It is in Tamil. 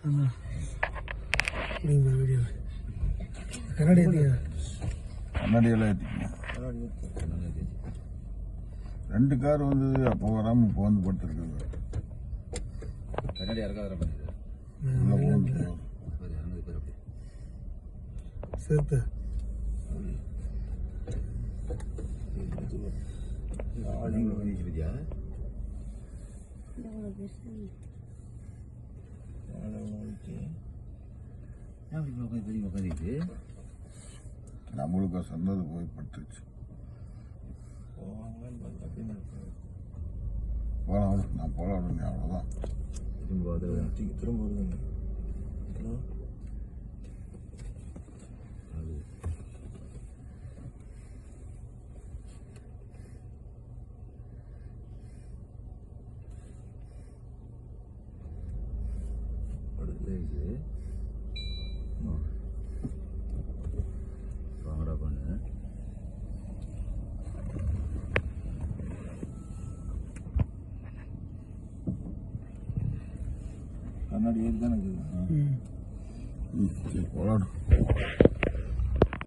ஆமாம் அப்படிங்க வீடியோ கண்ணாடி ஏற்றிங்க கண்ணாடியெல்லாம் ஏற்றிக்கங்க. ரெண்டு கார் வந்தது அப்போ வராமல் இப்போ வந்து படுத்துருக்குது. கண்ணாடி இறக்காத சேர்த்து நம்மளுக்கு சொன்னது போய் பட்டுருச்சு. போகலாம் நான் போகலாம் அவ்வளோதான். திரும்ப வருதுங்க. வாங்கடா பண்ணு. கண்ணாடி ஏறி தானே இருக்குது. போகலாம்.